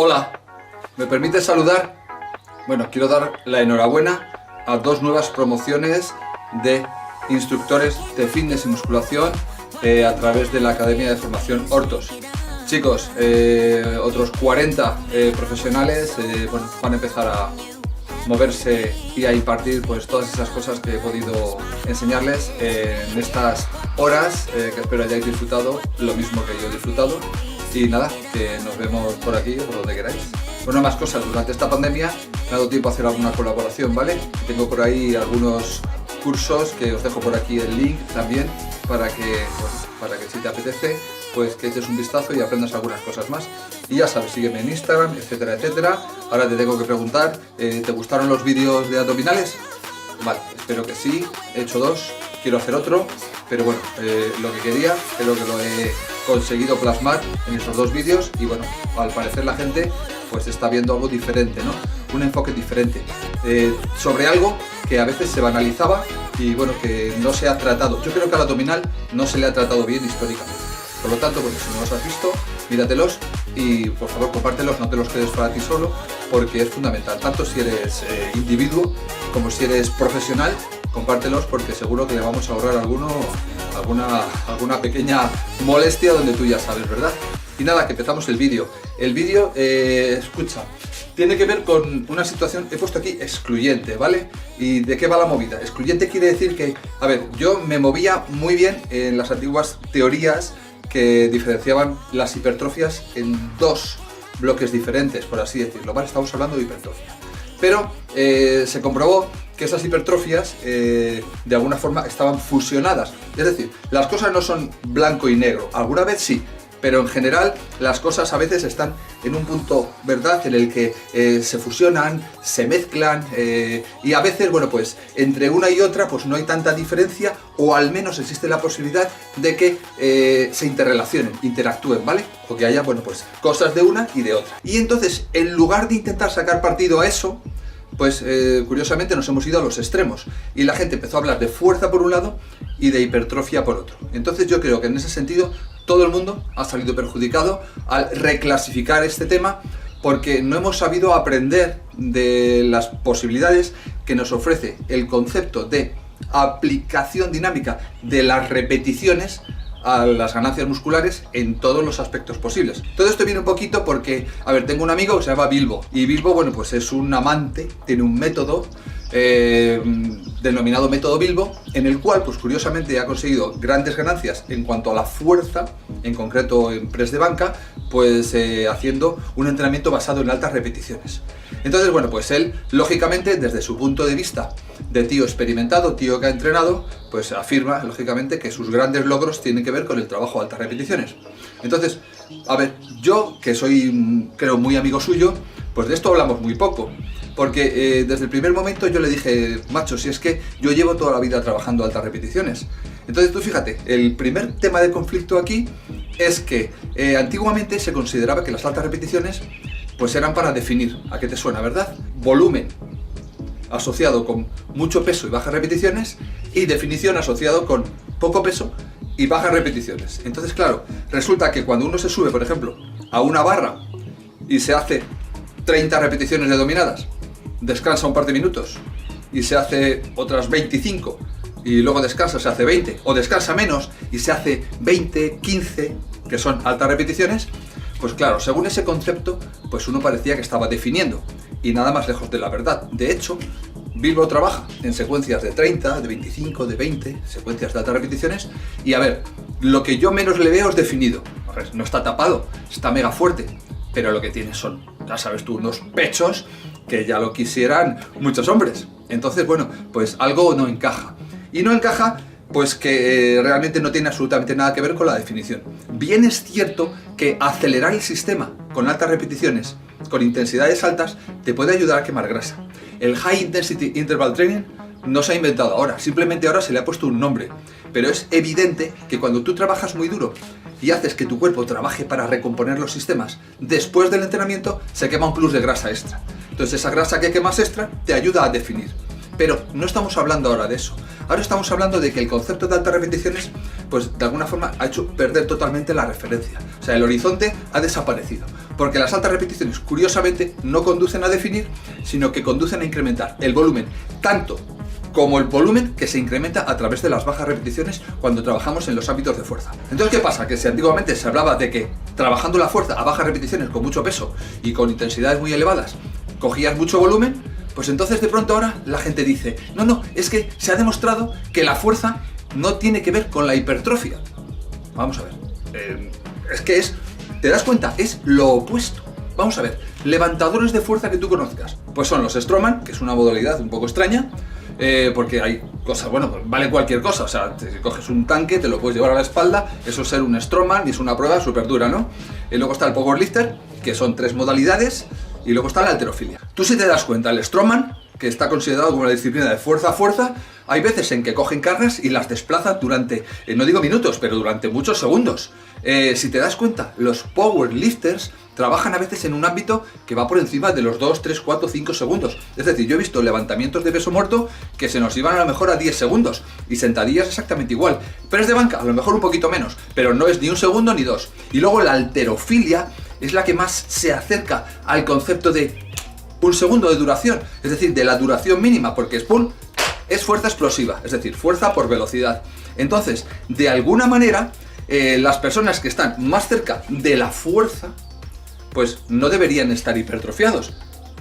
Hola, ¿me permite saludar? Bueno, quiero dar la enhorabuena a dos nuevas promociones de instructores de fitness y musculación a través de la Academia de Formación Hortos. Chicos, otros 40 profesionales bueno, van a empezar a moverse y a impartir pues todas esas cosas que he podido enseñarles en estas horas que espero hayáis disfrutado lo mismo que yo he disfrutado. Y nada, que nos vemos por aquí o por donde queráis. Bueno, más cosas, durante esta pandemia me ha dado tiempo a hacer alguna colaboración, ¿vale? Tengo por ahí algunos cursos que os dejo por aquí el link también para que, bueno, para que si te apetece, pues que eches un vistazo y aprendas algunas cosas más. Y ya sabes, sígueme en Instagram, etcétera, etcétera. Ahora te tengo que preguntar, ¿te gustaron los vídeos de abdominales? Vale, espero que sí, he hecho dos, quiero hacer otro, pero bueno, lo que quería, creo que lo he conseguido plasmar en esos dos vídeos y bueno, al parecer la gente pues está viendo algo diferente, ¿no? Un enfoque diferente sobre algo que a veces se banalizaba y bueno, que no se ha tratado. Yo creo que al abdominal no se le ha tratado bien históricamente. Por lo tanto, bueno, si no los has visto, míratelos y por favor compártelos, no te los quedes para ti solo, porque es fundamental, tanto si eres individuo como si eres profesional, compártelos porque seguro que le vamos a ahorrar alguna pequeña molestia donde tú ya sabes, ¿verdad? Y nada, que empezamos el vídeo. El vídeo, escucha, tiene que ver con una situación, he puesto aquí excluyente, ¿vale? ¿Y de qué va la movida? Excluyente quiere decir que, a ver, yo me movía muy bien en las antiguas teorías que diferenciaban las hipertrofias en dos bloques diferentes, por así decirlo, ¿vale? Estamos hablando de hipertrofia. Pero se comprobó que esas hipertrofias de alguna forma estaban fusionadas. Es decir, las cosas no son blanco y negro, alguna vez sí, pero en general las cosas a veces están en un punto, ¿verdad?, en el que se fusionan, se mezclan y a veces, bueno, pues entre una y otra pues no hay tanta diferencia o al menos existe la posibilidad de que se interrelacionen, interactúen, ¿vale? O que haya, bueno, pues cosas de una y de otra. Y entonces, en lugar de intentar sacar partido a eso, pues curiosamente nos hemos ido a los extremos y la gente empezó a hablar de fuerza por un lado y de hipertrofia por otro. Entonces yo creo que en ese sentido todo el mundo ha salido perjudicado al reclasificar este tema porque no hemos sabido aprender de las posibilidades que nos ofrece el concepto de aplicación dinámica de las repeticiones a las ganancias musculares en todos los aspectos posibles. Todo esto viene un poquito porque, a ver, tengo un amigo que se llama Bilbo y Bilbo, bueno, pues es un amante, tiene un método denominado método Bilbo, en el cual, pues curiosamente ha conseguido grandes ganancias en cuanto a la fuerza, en concreto en press de banca, pues haciendo un entrenamiento basado en altas repeticiones. Entonces, bueno, pues él, lógicamente, desde su punto de vista de tío experimentado, tío que ha entrenado, pues afirma, lógicamente, que sus grandes logros tienen que ver con el trabajo a altas repeticiones. Entonces, a ver, yo, que soy, creo, muy amigo suyo, pues de esto hablamos muy poco. Porque desde el primer momento yo le dije, macho, si es que yo llevo toda la vida trabajando a altas repeticiones. Entonces tú fíjate, el primer tema de conflicto aquí es que antiguamente se consideraba que las altas repeticiones pues eran para definir, ¿a qué te suena, verdad? Volumen asociado con mucho peso y bajas repeticiones y definición asociado con poco peso y bajas repeticiones. Entonces claro, resulta que cuando uno se sube, por ejemplo, a una barra y se hace 30 repeticiones de dominadas, descansa un par de minutos y se hace otras 25 y luego descansa, se hace 20 o descansa menos y se hace 20, 15 que son altas repeticiones, pues claro, según ese concepto pues uno parecía que estaba definiendo y nada más lejos de la verdad. De hecho, Bilbo trabaja en secuencias de 30, de 25, de 20, secuencias de altas repeticiones y a ver, lo que yo menos le veo es definido. A ver, no está tapado, está mega fuerte, pero lo que tiene son, ya sabes tú, unos pechos que ya lo quisieran muchos hombres. Entonces, bueno, pues algo no encaja. Y no encaja, pues que realmente no tiene absolutamente nada que ver con la definición. Bien es cierto que acelerar el sistema con altas repeticiones, con intensidades altas, te puede ayudar a quemar grasa. El High Intensity Interval Training no se ha inventado ahora, simplemente ahora se le ha puesto un nombre. Pero es evidente que cuando tú trabajas muy duro y haces que tu cuerpo trabaje para recomponer los sistemas, después del entrenamiento se quema un plus de grasa extra. Entonces esa grasa que quemas extra te ayuda a definir. Pero no estamos hablando ahora de eso. Ahora estamos hablando de que el concepto de altas repeticiones, pues de alguna forma ha hecho perder totalmente la referencia. O sea, el horizonte ha desaparecido. Porque las altas repeticiones, curiosamente, no conducen a definir, sino que conducen a incrementar el volumen, tanto como el volumen que se incrementa a través de las bajas repeticiones cuando trabajamos en los ámbitos de fuerza. Entonces, ¿qué pasa? Que si antiguamente se hablaba de que trabajando la fuerza a bajas repeticiones con mucho peso y con intensidades muy elevadas, cogías mucho volumen, pues entonces de pronto ahora la gente dice, no, es que se ha demostrado que la fuerza no tiene que ver con la hipertrofia. Vamos a ver, ¿te das cuenta? Es lo opuesto. Vamos a ver, levantadores de fuerza que tú conozcas, pues son los Strongman, que es una modalidad un poco extraña, porque hay cosas, bueno, pues vale cualquier cosa, o sea, si coges un tanque, te lo puedes llevar a la espalda, eso es ser un Strongman y es una prueba súper dura, ¿no? Y luego está el Powerlifter, que son 3 modalidades, y luego está la halterofilia. Tú si te das cuenta, el Strongman, que está considerado como una disciplina de fuerza a fuerza, hay veces en que cogen cargas y las desplazan durante, no digo minutos, pero durante muchos segundos. Si te das cuenta, los powerlifters trabajan a veces en un ámbito que va por encima de los 2, 3, 4, 5 segundos. Es decir, yo he visto levantamientos de peso muerto que se nos iban a lo mejor a 10 segundos y sentadillas exactamente igual. Press de banca, a lo mejor un poquito menos, pero no es ni un segundo ni 2. Y luego la halterofilia es la que más se acerca al concepto de un segundo de duración, es decir, de la duración mínima, porque es fuerza explosiva, es decir, fuerza por velocidad. Entonces, de alguna manera, las personas que están más cerca de la fuerza, pues no deberían estar hipertrofiados.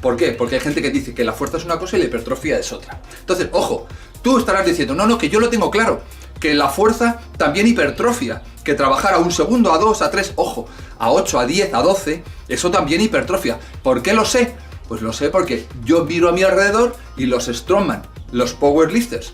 ¿Por qué? Porque hay gente que dice que la fuerza es una cosa y la hipertrofia es otra. Entonces, ojo, tú estarás diciendo, no, que yo lo tengo claro, que la fuerza también hipertrofia, que trabajar a 1 segundo, a 2, a 3, ojo, a 8, a 10, a 12, eso también hipertrofia. ¿Por qué lo sé? Pues lo sé porque yo miro a mi alrededor y los Strongman, los powerlifters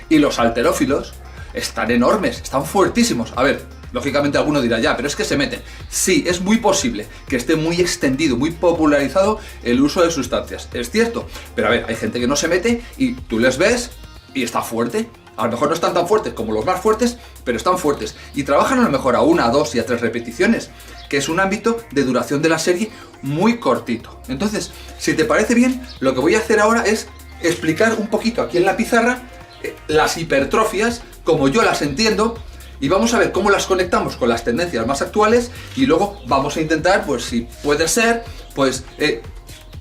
y los halterófilos están enormes, están fuertísimos. A ver, lógicamente alguno dirá, ya, pero es que se meten. Sí, es muy posible que esté muy extendido, muy popularizado el uso de sustancias. Es cierto, pero a ver, hay gente que no se mete y tú les ves y está fuerte. A lo mejor no están tan fuertes como los más fuertes, pero están fuertes. Y trabajan a lo mejor a 1, a 2 y a 3 repeticiones, que es un ámbito de duración de la serie muy cortito. Entonces, si te parece bien, lo que voy a hacer ahora es explicar un poquito aquí en la pizarra las hipertrofias, como yo las entiendo, y vamos a ver cómo las conectamos con las tendencias más actuales, y luego vamos a intentar, pues si puede ser, pues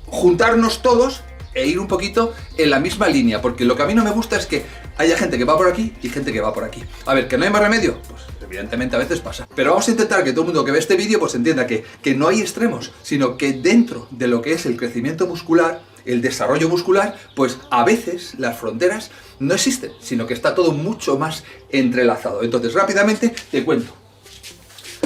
juntarnos todos e ir un poquito en la misma línea, porque lo que a mí no me gusta es que haya gente que va por aquí y gente que va por aquí. A ver, ¿que no hay más remedio? Pues evidentemente a veces pasa. Pero vamos a intentar que todo el mundo que ve este vídeo pues entienda que no hay extremos, sino que dentro de lo que es el crecimiento muscular, el desarrollo muscular, pues a veces las fronteras no existen, sino que está todo mucho más entrelazado. Entonces rápidamente te cuento.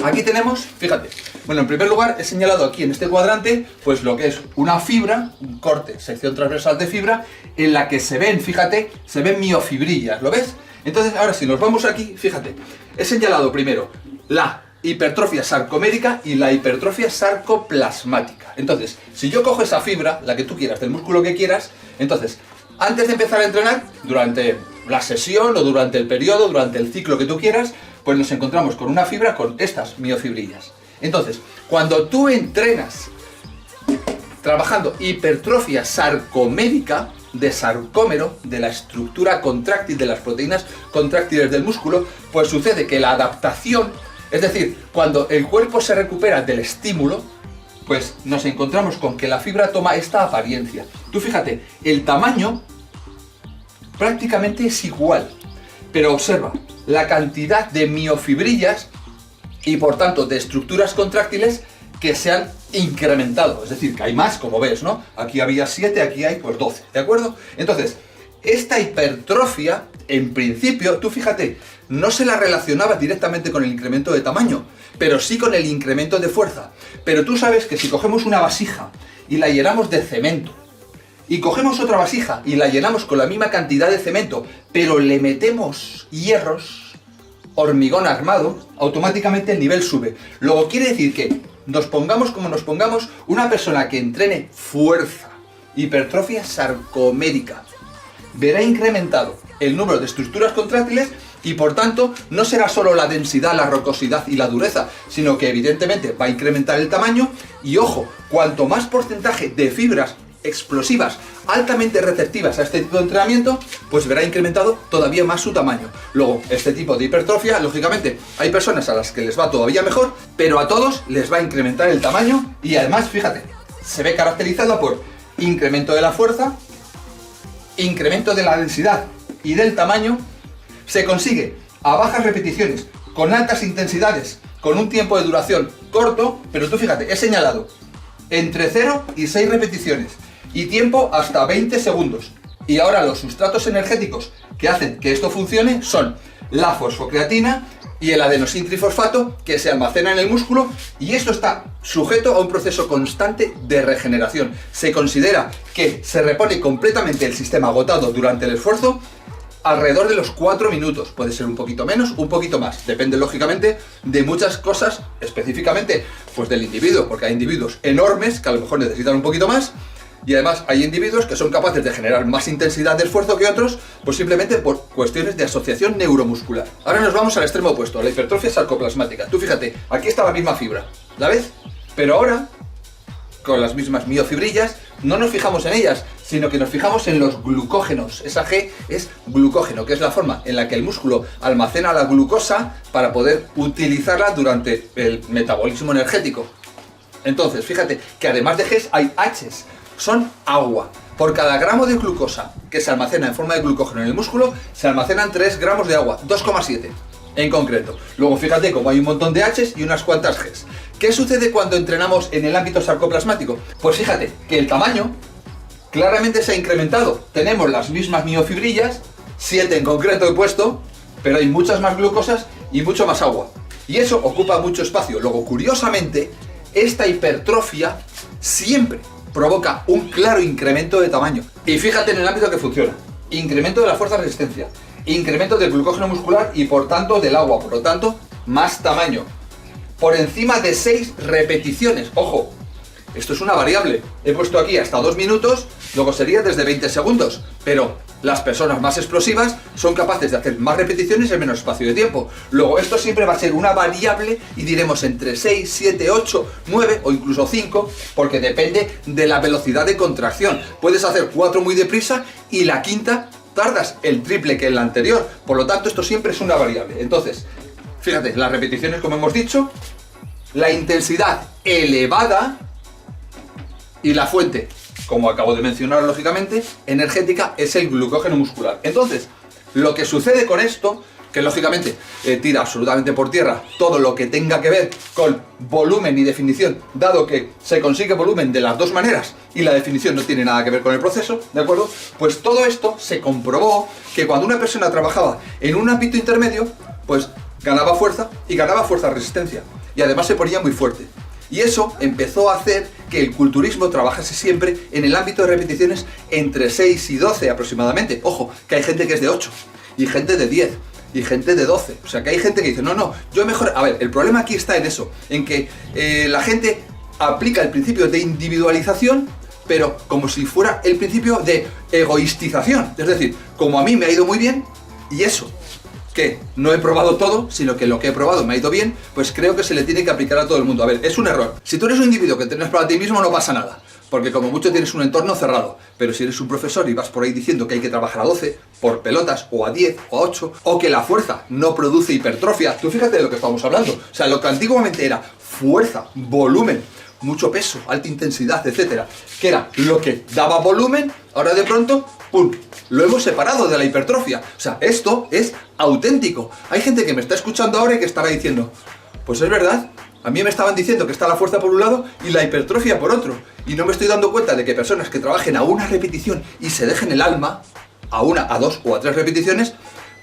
Aquí tenemos, fíjate, bueno, en primer lugar he señalado aquí en este cuadrante pues lo que es una fibra, un corte, sección transversal de fibra, en la que se ven, fíjate, se ven miofibrillas, ¿lo ves? Entonces ahora si nos vamos aquí, fíjate, he señalado primero la hipertrofia sarcomérica y la hipertrofia sarcoplasmática. Entonces, si yo cojo esa fibra, la que tú quieras, del músculo que quieras, entonces, antes de empezar a entrenar, durante la sesión o durante el periodo, durante el ciclo que tú quieras, pues nos encontramos con una fibra con estas miofibrillas. Entonces, cuando tú entrenas trabajando hipertrofia sarcomérica, de sarcómero, de la estructura contráctil, de las proteínas contráctiles del músculo, pues sucede que la adaptación, es decir, cuando el cuerpo se recupera del estímulo, pues nos encontramos con que la fibra toma esta apariencia. Tú fíjate, el tamaño prácticamente es igual, pero observa la cantidad de miofibrillas y por tanto de estructuras contráctiles que se han incrementado, es decir, que hay más, como ves, ¿no? Aquí había 7, aquí hay pues 12, ¿de acuerdo? Entonces, esta hipertrofia, en principio, tú fíjate, no se la relacionaba directamente con el incremento de tamaño, pero sí con el incremento de fuerza. Pero tú sabes que si cogemos una vasija y la llenamos de cemento, y cogemos otra vasija y la llenamos con la misma cantidad de cemento, pero le metemos hierros, hormigón armado, automáticamente el nivel sube. Luego quiere decir que nos pongamos como nos pongamos, una persona que entrene fuerza, hipertrofia sarcomérica, verá incrementado el número de estructuras contráctiles y por tanto no será solo la densidad, la rocosidad y la dureza, sino que evidentemente va a incrementar el tamaño y ojo, cuanto más porcentaje de fibras explosivas, altamente receptivas a este tipo de entrenamiento, pues verá incrementado todavía más su tamaño. Luego, este tipo de hipertrofia, lógicamente, hay personas a las que les va todavía mejor, pero a todos les va a incrementar el tamaño y además, fíjate, se ve caracterizado por incremento de la fuerza, incremento de la densidad y del tamaño. Se consigue a bajas repeticiones, con altas intensidades, con un tiempo de duración corto, pero tú fíjate, he señalado entre 0 y 6 repeticiones y tiempo hasta 20 segundos. Y ahora los sustratos energéticos que hacen que esto funcione son la fosfocreatina y el adenosintrifosfato, que se almacena en el músculo, y esto está sujeto a un proceso constante de regeneración. Se considera que se repone completamente el sistema agotado durante el esfuerzo alrededor de los 4 minutos. Puede ser un poquito menos, un poquito más. Depende, lógicamente, de muchas cosas, específicamente pues del individuo, porque hay individuos enormes que a lo mejor necesitan un poquito más, y además hay individuos que son capaces de generar más intensidad de esfuerzo que otros, pues simplemente por cuestiones de asociación neuromuscular. Ahora nos vamos al extremo opuesto, a la hipertrofia sarcoplasmática. Tú fíjate, aquí está la misma fibra, ¿la ves? Pero ahora, con las mismas miofibrillas, no nos fijamos en ellas, sino que nos fijamos en los glucógenos. Esa G es glucógeno, que es la forma en la que el músculo almacena la glucosa para poder utilizarla durante el metabolismo energético. Entonces, fíjate que además de Gs hay Hs, son agua. Por cada gramo de glucosa que se almacena en forma de glucógeno en el músculo, se almacenan 3 gramos de agua, 2,7 en concreto. Luego fíjate cómo hay un montón de Hs y unas cuantas Gs. ¿Qué sucede cuando entrenamos en el ámbito sarcoplasmático? Pues fíjate que el tamaño claramente se ha incrementado. Tenemos las mismas miofibrillas, 7 en concreto he puesto, pero hay muchas más glucosas y mucho más agua. Y eso ocupa mucho espacio. Luego, curiosamente, esta hipertrofia siempre provoca un claro incremento de tamaño. Y fíjate en el ámbito que funciona. Incremento de la fuerza de resistencia, incremento del glucógeno muscular y por tanto del agua, por lo tanto, más tamaño. Por encima de 6 repeticiones. Ojo, esto es una variable. He puesto aquí hasta 2 minutos, luego sería desde 20 segundos. Pero las personas más explosivas son capaces de hacer más repeticiones en menos espacio de tiempo. Luego esto siempre va a ser una variable y diremos entre 6, 7, 8, 9 o incluso 5, porque depende de la velocidad de contracción. Puedes hacer 4 muy deprisa y la quinta tardas el triple que en la anterior. Por lo tanto, esto siempre es una variable. Entonces, fíjate, las repeticiones, como hemos dicho, la intensidad elevada y la fuente, como acabo de mencionar, lógicamente, energética, es el glucógeno muscular. Entonces, lo que sucede con esto, que lógicamente tira absolutamente por tierra todo lo que tenga que ver con volumen y definición, dado que se consigue volumen de las dos maneras y la definición no tiene nada que ver con el proceso, ¿de acuerdo? Pues todo esto se comprobó que cuando una persona trabajaba en un ámbito intermedio, pues ganaba fuerza y ganaba fuerza-resistencia, y además se ponía muy fuerte. Y eso empezó a hacer que el culturismo trabajase siempre en el ámbito de repeticiones entre 6 y 12 aproximadamente. Ojo, que hay gente que es de 8, y gente de 10, y gente de 12. O sea, que hay gente que dice, no, yo mejor... A ver, el problema aquí está en eso, en que la gente aplica el principio de individualización, pero como si fuera el principio de egoistización. Es decir, como a mí me ha ido muy bien, y eso, que no he probado todo, sino que lo que he probado me ha ido bien, pues creo que se le tiene que aplicar a todo el mundo. A ver, es un error. Si tú eres un individuo que entrenas para ti mismo, no pasa nada, porque como mucho tienes un entorno cerrado. Pero si eres un profesor y vas por ahí diciendo que hay que trabajar a 12 por pelotas, o a 10, o a 8, o que la fuerza no produce hipertrofia, tú fíjate de lo que estamos hablando. O sea, lo que antiguamente era fuerza, volumen, mucho peso, alta intensidad, etcétera, que era lo que daba volumen, ahora de pronto, ¡pum!, lo hemos separado de la hipertrofia. O sea, esto es auténtico. Hay gente que me está escuchando ahora y que estará diciendo, pues es verdad, a mí me estaban diciendo que está la fuerza por un lado y la hipertrofia por otro, y no me estoy dando cuenta de que personas que trabajen a una repetición y se dejen el alma, a una, a 2 o a 3 repeticiones,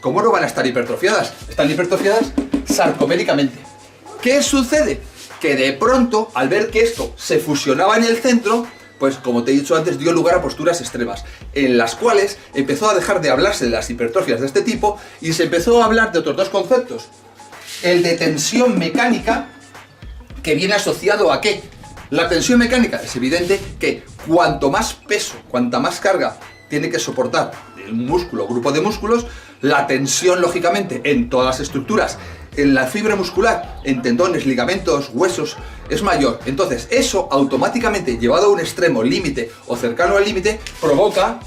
¿cómo no van a estar hipertrofiadas? Están hipertrofiadas sarcoméricamente. ¿Qué sucede? Que de pronto, al ver que esto se fusionaba en el centro, pues como te he dicho antes, dio lugar a posturas extremas, en las cuales empezó a dejar de hablarse de las hipertrofias de este tipo y se empezó a hablar de otros dos conceptos. El de tensión mecánica, que viene asociado a ¿qué? La tensión mecánica es evidente que cuanto más peso, cuanta más carga tiene que soportar el músculo, grupo de músculos, la tensión, lógicamente, en todas las estructuras en la fibra muscular, en tendones, ligamentos, huesos, es mayor. Entonces eso automáticamente, llevado a un extremo límite o cercano al límite, provoca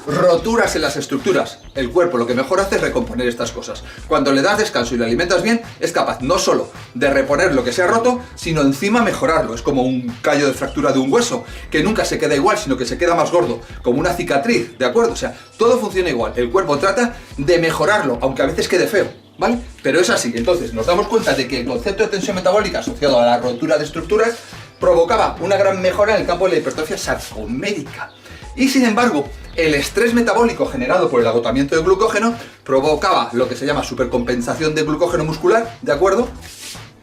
roturas en las estructuras. El cuerpo lo que mejor hace es recomponer estas cosas. Cuando le das descanso y lo alimentas bien, es capaz no solo de reponer lo que se ha roto, sino encima mejorarlo. Es como un callo de fractura de un hueso, que nunca se queda igual, sino que se queda más gordo, como una cicatriz, ¿de acuerdo? O sea, todo funciona igual. El cuerpo trata de mejorarlo, aunque a veces quede feo, ¿vale? Pero es así. Entonces nos damos cuenta de que el concepto de tensión metabólica asociado a la rotura de estructuras provocaba una gran mejora en el campo de la hipertrofia sarcomérica. Y sin embargo, el estrés metabólico generado por el agotamiento de glucógeno provocaba lo que se llama supercompensación de glucógeno muscular, ¿de acuerdo?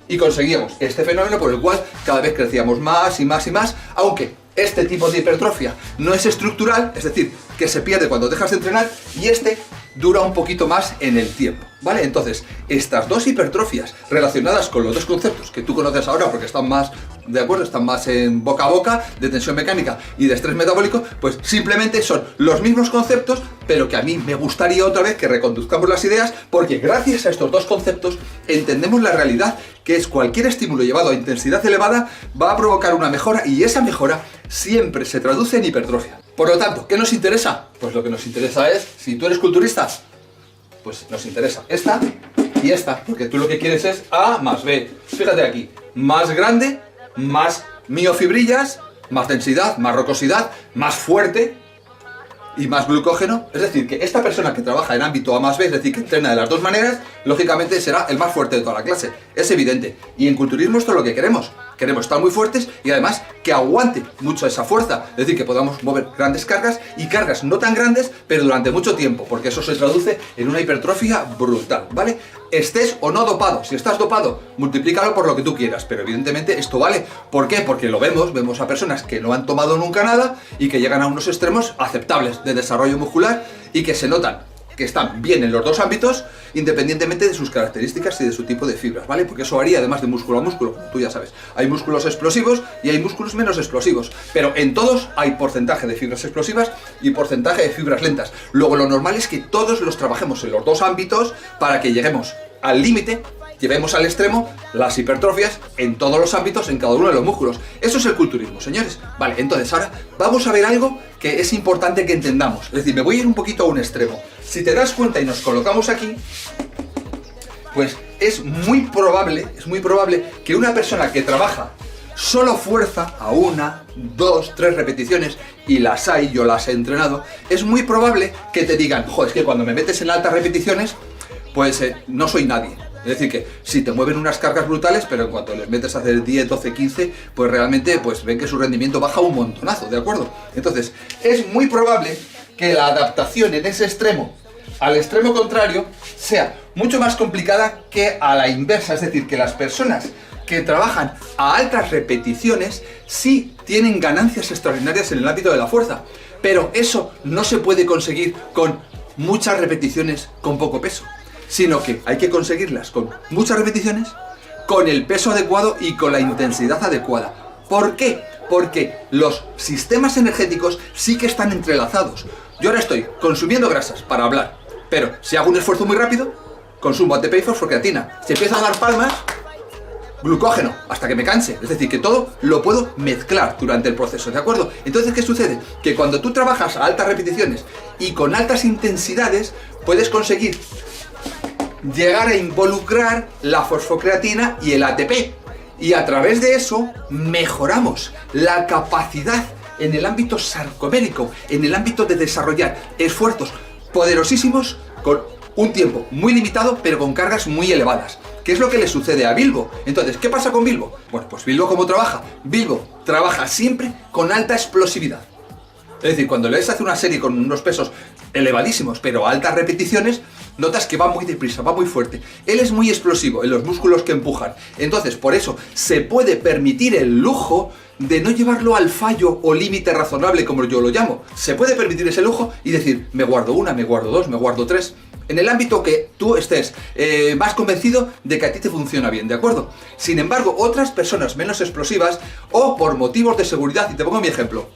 Y conseguíamos este fenómeno por el cual cada vez crecíamos más y más y más, aunque este tipo de hipertrofia no es estructural, es decir, que se pierde cuando dejas de entrenar, y este dura un poquito más en el tiempo, ¿vale? Entonces, estas dos hipertrofias relacionadas con los dos conceptos que tú conoces ahora porque están más, ¿de acuerdo? Están más en boca a boca, de tensión mecánica y de estrés metabólico, pues simplemente son los mismos conceptos, pero que a mí me gustaría otra vez que reconduzcamos las ideas, porque gracias a estos dos conceptos entendemos la realidad, que es cualquier estímulo llevado a intensidad elevada va a provocar una mejora, y esa mejora siempre se traduce en hipertrofia. Por lo tanto, ¿qué nos interesa? Pues lo que nos interesa es, si tú eres culturista, pues nos interesa esta y esta, porque tú lo que quieres es A más B. Fíjate aquí, más grande, más miofibrillas, más densidad, más rocosidad, más fuerte y más glucógeno. Es decir, que esta persona que trabaja en ámbito A más B, es decir, que entrena de las dos maneras, lógicamente será el más fuerte de toda la clase. Es evidente. Y en culturismo esto es lo que queremos. Queremos estar muy fuertes y además que aguante mucho esa fuerza. Es decir, que podamos mover grandes cargas, y cargas no tan grandes, pero durante mucho tiempo, porque eso se traduce en una hipertrofia brutal, ¿vale? Estés o no dopado. Si estás dopado, multiplícalo por lo que tú quieras, pero evidentemente esto vale. ¿Por qué? Porque lo vemos a personas que no han tomado nunca nada y que llegan a unos extremos aceptables de desarrollo muscular y que se notan que están bien en los dos ámbitos, independientemente de sus características y de su tipo de fibras, ¿vale? Porque eso varía además de músculo a músculo, como tú ya sabes. Hay músculos explosivos y hay músculos menos explosivos, pero en todos hay porcentaje de fibras explosivas y porcentaje de fibras lentas. Luego lo normal es que todos los trabajemos en los dos ámbitos para que lleguemos al límite, llevemos al extremo las hipertrofias en todos los ámbitos, en cada uno de los músculos. Eso es el culturismo, señores. Vale, entonces ahora vamos a ver algo que es importante que entendamos. Es decir, me voy a ir un poquito a un extremo. Si te das cuenta y nos colocamos aquí, pues es muy probable que una persona que trabaja solo fuerza a 1, 2, 3 repeticiones, y las hay, yo las he entrenado, es muy probable que te digan, joder, es que cuando me metes en altas repeticiones, pues no soy nadie. Es decir, que si te mueven unas cargas brutales, pero en cuanto les metes a hacer 10, 12, 15, pues realmente pues ven que su rendimiento baja un montonazo, ¿de acuerdo? Entonces, es muy probable que la adaptación en ese extremo al extremo contrario sea mucho más complicada que a la inversa. Es decir, que las personas que trabajan a altas repeticiones sí tienen ganancias extraordinarias en el ámbito de la fuerza, pero eso no se puede conseguir con muchas repeticiones con poco peso, sino que hay que conseguirlas con muchas repeticiones, con el peso adecuado y con la intensidad adecuada. ¿Por qué? Porque los sistemas energéticos sí que están entrelazados. Yo ahora estoy consumiendo grasas para hablar, pero si hago un esfuerzo muy rápido, consumo ATP y fosfocreatina. Si empiezo a dar palmas, glucógeno, hasta que me canse. Es decir, que todo lo puedo mezclar durante el proceso, ¿de acuerdo? Entonces, ¿qué sucede? Que cuando tú trabajas a altas repeticiones y con altas intensidades, puedes conseguir llegar a involucrar la fosfocreatina y el ATP, y a través de eso mejoramos la capacidad en el ámbito sarcomérico, en el ámbito de desarrollar esfuerzos poderosísimos con un tiempo muy limitado, pero con cargas muy elevadas. ¿Qué es lo que le sucede a Bilbo? Entonces, ¿qué pasa con Bilbo? Bueno, pues Bilbo, ¿cómo trabaja? Bilbo trabaja siempre con alta explosividad. Es decir, cuando le hace una serie con unos pesos elevadísimos, pero a altas repeticiones, notas que va muy deprisa, va muy fuerte. Él es muy explosivo en los músculos que empujan. Entonces, por eso, se puede permitir el lujo de no llevarlo al fallo o límite razonable, como yo lo llamo. Se puede permitir ese lujo y decir, me guardo una, me guardo dos, me guardo tres, en el ámbito que tú estés más convencido de que a ti te funciona bien, ¿de acuerdo? Sin embargo, otras personas menos explosivas, o por motivos de seguridad, y te pongo mi ejemplo,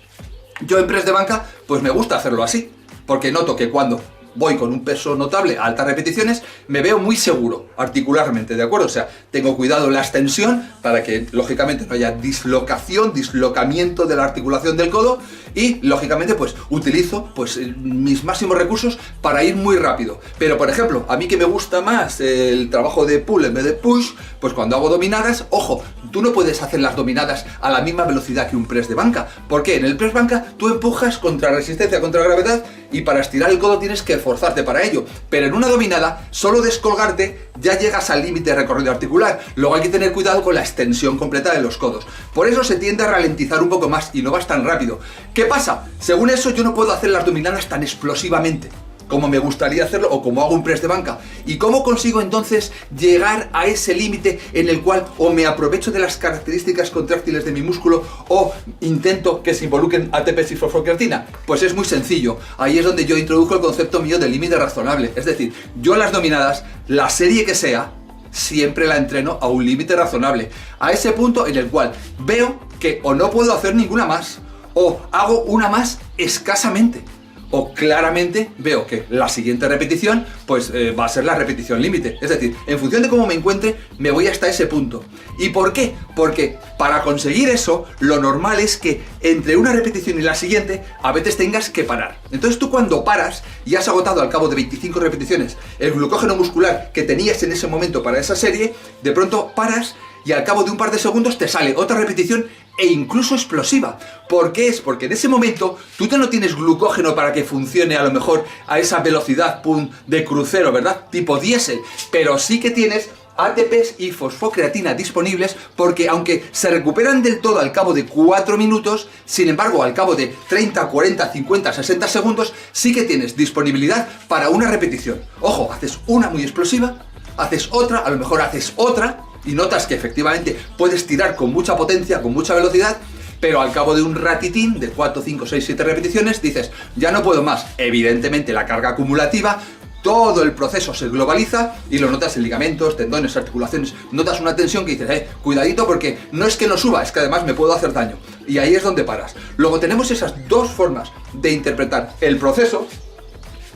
yo en press de banca, pues me gusta hacerlo así, porque noto que cuando voy con un peso notable a altas repeticiones, me veo muy seguro articularmente, ¿de acuerdo? O sea, tengo cuidado en la extensión para que, lógicamente, no haya dislocamiento de la articulación del codo y, lógicamente, pues utilizo pues mis máximos recursos para ir muy rápido. Pero, por ejemplo, a mí que me gusta más el trabajo de pull en vez de push, pues cuando hago dominadas, ojo, tú no puedes hacer las dominadas a la misma velocidad que un press de banca. ¿Por qué? En el press banca tú empujas contra resistencia, contra gravedad, y para estirar el codo tienes que esforzarte para ello. Pero en una dominada, solo descolgarte ya llegas al límite de recorrido articular. Luego hay que tener cuidado con la extensión completa de los codos. Por eso se tiende a ralentizar un poco más y no vas tan rápido. ¿Qué pasa? Según eso yo no puedo hacer las dominadas tan explosivamente como me gustaría hacerlo o como hago un press de banca. ¿Y cómo consigo entonces llegar a ese límite en el cual o me aprovecho de las características contráctiles de mi músculo o intento que se involucren ATPs y fosfocreatina? Pues es muy sencillo. Ahí es donde yo introduzco el concepto mío de límite razonable. Es decir, yo las dominadas, la serie que sea, siempre la entreno a un límite razonable. A ese punto en el cual veo que o no puedo hacer ninguna más o hago una más escasamente. O claramente veo que la siguiente repetición pues va a ser la repetición límite. Es decir, en función de cómo me encuentre, me voy hasta ese punto. ¿Y por qué? Porque para conseguir eso, lo normal es que entre una repetición y la siguiente, a veces tengas que parar. Entonces tú cuando paras y has agotado al cabo de 25 repeticiones el glucógeno muscular que tenías en ese momento para esa serie, de pronto paras y al cabo de un par de segundos te sale otra repetición e incluso explosiva. ¿Por qué es? Porque en ese momento tú ya no tienes glucógeno para que funcione a lo mejor a esa velocidad de crucero, ¿verdad? Tipo diésel, pero sí que tienes ATPs y fosfocreatina disponibles porque aunque se recuperan del todo al cabo de 4 minutos, sin embargo al cabo de 30, 40, 50, 60 segundos sí que tienes disponibilidad para una repetición. Ojo, haces una muy explosiva, haces otra, a lo mejor haces otra y notas que efectivamente puedes tirar con mucha potencia, con mucha velocidad, pero al cabo de un ratitín de 4, 5, 6, 7 repeticiones dices, ya no puedo más. Evidentemente la carga acumulativa, todo el proceso se globaliza y lo notas en ligamentos, tendones, articulaciones, notas una tensión que dices, cuidadito porque no es que no suba, es que además me puedo hacer daño. Y ahí es donde paras. Luego tenemos esas dos formas de interpretar el proceso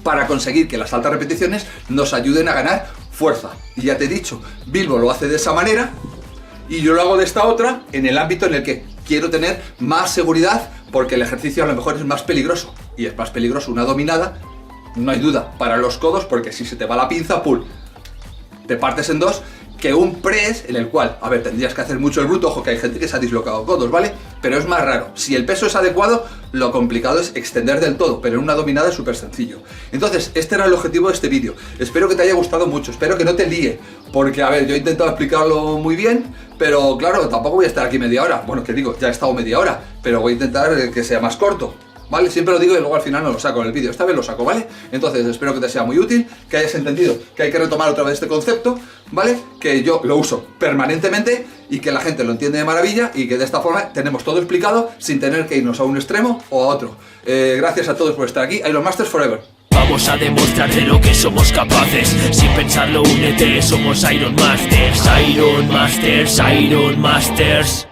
para conseguir que las altas repeticiones nos ayuden a ganar fuerza. Y ya te he dicho, Bilbo lo hace de esa manera y yo lo hago de esta otra en el ámbito en el que quiero tener más seguridad porque el ejercicio a lo mejor es más peligroso. Y es más peligroso una dominada, no hay duda, para los codos, porque si se te va la pinza, ¡pum!, te partes en dos, que un press en el cual, a ver, tendrías que hacer mucho el bruto, ojo que hay gente que se ha dislocado codos, ¿vale? Pero es más raro. Si el peso es adecuado, lo complicado es extender del todo, pero en una dominada es súper sencillo. Entonces, este era el objetivo de este vídeo. Espero que te haya gustado mucho, espero que no te líe, porque, a ver, yo he intentado explicarlo muy bien, pero claro, tampoco voy a estar aquí media hora. Bueno, que digo, ya he estado media hora, pero voy a intentar que sea más corto, ¿vale? Siempre lo digo y luego al final no lo saco en el vídeo. Esta vez lo saco, ¿vale? Entonces espero que te sea muy útil, que hayas entendido que hay que retomar otra vez este concepto, ¿vale? Que yo lo uso permanentemente y que la gente lo entiende de maravilla y que de esta forma tenemos todo explicado sin tener que irnos a un extremo o a otro. Gracias a todos por estar aquí. Iron Masters Forever. Vamos a demostrar de lo que somos capaces. Sin pensarlo, únete, somos Iron Masters. Iron Masters, Iron Masters.